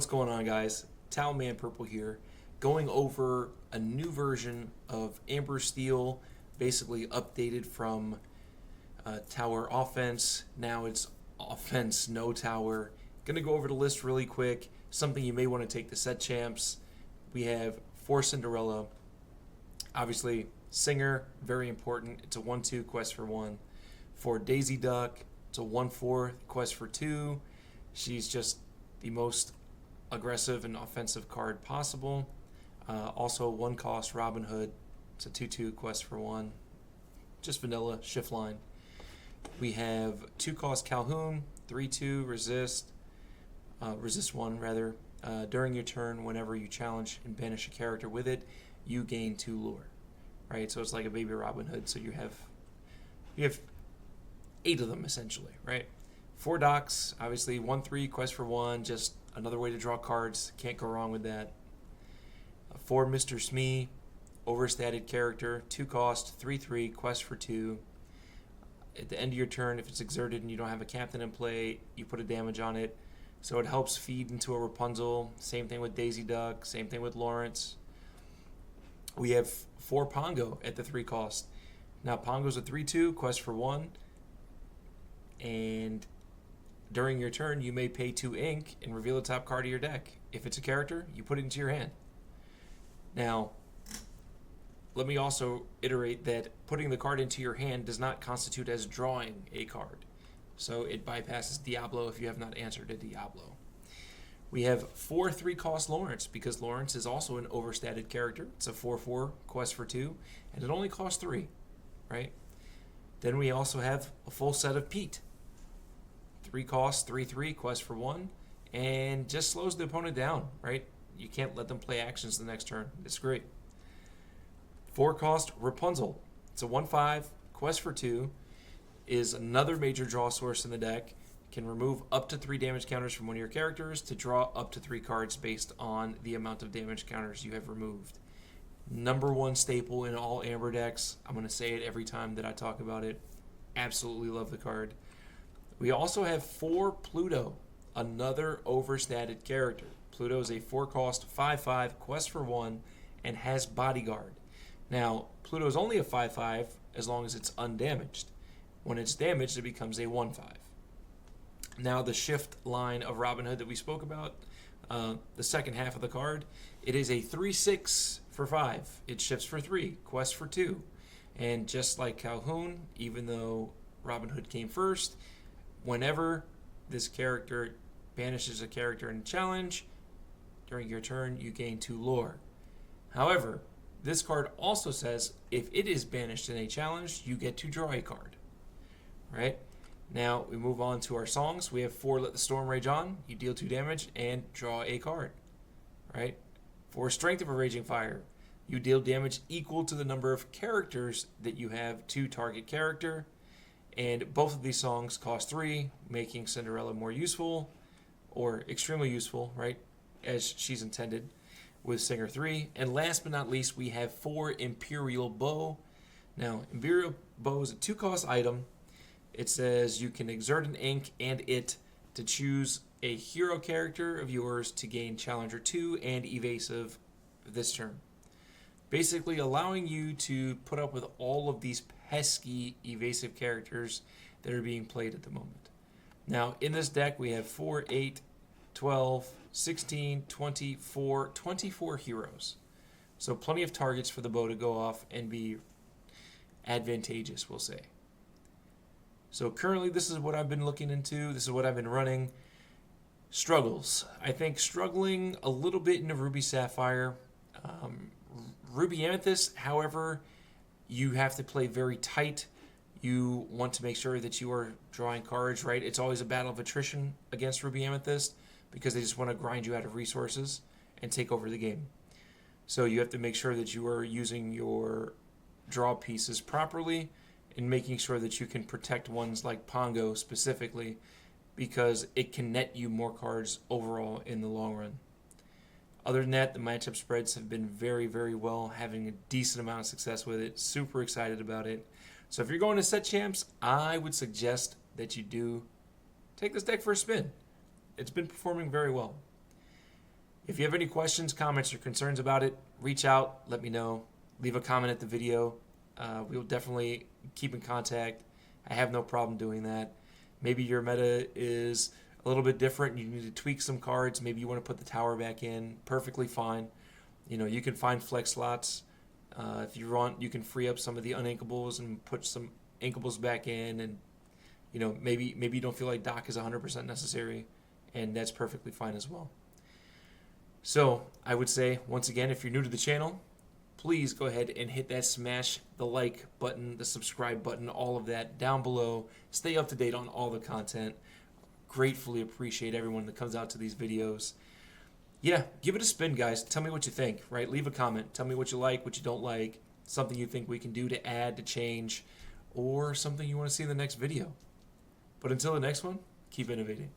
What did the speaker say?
going on, guys? TowelManPurple here, going over a new version of Amber Steel, basically updated from Tower Offense. Now it's Offense No Tower. Gonna go over the list really quick. Something you may want to take to set champs. We have for Cinderella, obviously Singer, very important. It's a 1/2 quest for 1. For Daisy Duck, it's a 1/4 quest for 2. She's just the most aggressive and offensive card possible. Also 1 cost Robin Hood. It's a 2/2 quest for 1. Just vanilla shift line. We have 2 cost Calhoun, 3/2 resist 1 rather. During your turn, whenever you challenge and banish a character with it, you gain 2 lore. Right? So it's like a baby Robin Hood. So you have 8 of them essentially, right? 4 docks, obviously 1/3 quest for 1, just another way to draw cards. Can't go wrong with that. 4 Mr. Smee, overstated character, 2 cost, 3/3 quest for 2. At the end of your turn, if it's exerted and you don't have a captain in play, you put a damage on it. So it helps feed into a Rapunzel. Same thing with Daisy Duck, same thing with Lawrence. We have 4 Pongo at the 3 cost. Now Pongo's a 3/2 quest for 1. And during your turn, you may pay 2 ink and reveal the top card of your deck. If it's a character, you put it into your hand. Now, let me also iterate that putting the card into your hand does not constitute as drawing a card. So it bypasses Diablo if you have not answered a Diablo. We have 4 3-cost Lawrence, because Lawrence is also an overstated character. It's a 4/4 quest for 2, and it only costs 3, right? Then we also have a full set of Pete. 3 cost, 3/3 quest for 1, and just slows the opponent down, right? You can't let them play actions the next turn. It's great. 4 cost Rapunzel. It's a 1/5 quest for 2, is another major draw source in the deck. Can remove up to 3 damage counters from one of your characters to draw up to 3 cards based on the amount of damage counters you have removed. #1 staple in all Amber decks. I'm going to say it every time that I talk about it. Absolutely love the card. We also have 4 Pluto, another overstated character. Pluto is a 4 cost 5/5 quest for 1 and has Bodyguard. Now, Pluto is only a 5/5 as long as it's undamaged. When it's damaged, it becomes a 1/5. Now, the shift line of Robin Hood that we spoke about, the second half of the card, it is a 3/6 for 5. It shifts for 3, quest for 2. And just like Calhoun, even though Robin Hood came first, whenever this character banishes a character in a challenge, during your turn, you gain 2 lore. However, this card also says if it is banished in a challenge, you get to draw a card. Right? Now, we move on to our songs. We have 4 Let the Storm Rage On. You deal 2 damage and draw a card. Right? 4 Strength of a Raging Fire. You deal damage equal to the number of characters that you have to target character. And both of these songs cost 3, making Cinderella more useful, or extremely useful, right, as she's intended, with Singer 3. And last but not least, we have 4 Imperial Bow. Now, Imperial Bow is a 2-cost item. It says you can exert an ink and it to choose a hero character of yours to gain Challenger 2 and Evasive this turn. Basically allowing you to put up with all of these pesky evasive characters that are being played at the moment. Now, in this deck, we have 4, 8, 12, 16, 24 heroes. So plenty of targets for the bow to go off and be advantageous, we'll say. So currently, this is what I've been looking into. This is what I've been running. Struggles. I think struggling a little bit into Ruby Sapphire. Ruby Amethyst, however, you have to play very tight. You want to make sure that you are drawing cards, right? It's always a battle of attrition against Ruby Amethyst because they just want to grind you out of resources and take over the game. So you have to make sure that you are using your draw pieces properly and making sure that you can protect ones like Pongo specifically because it can net you more cards overall in the long run. Other than that, the matchup spreads have been very, very well, having a decent amount of success with it. Super excited about it. So if you're going to set champs, I would suggest that you do take this deck for a spin. It's been performing very well. If you have any questions, comments, or concerns about it, reach out, let me know. Leave a comment at the video. We will definitely keep in contact. I have no problem doing that. Maybe your meta is a little bit different. You need to tweak some cards. Maybe you want to put the tower back in. Perfectly fine. You know, you can find flex slots. If you want, you can free up some of the uninkables and put some inkables back in. And, you know, maybe you don't feel like dock is 100% necessary, and that's perfectly fine as well. So I would say, once again, if you're new to the channel, please go ahead and hit that smash the like button, the subscribe button, all of that down below. Stay up to date on all the content. Gratefully appreciate everyone that comes out to these videos. Yeah, give it a spin, guys. Tell me what you think, right? Leave a comment. Tell me what you like, what you don't like, something you think we can do to add, to change, or something you want to see in the next video. But until the next one, keep innovating.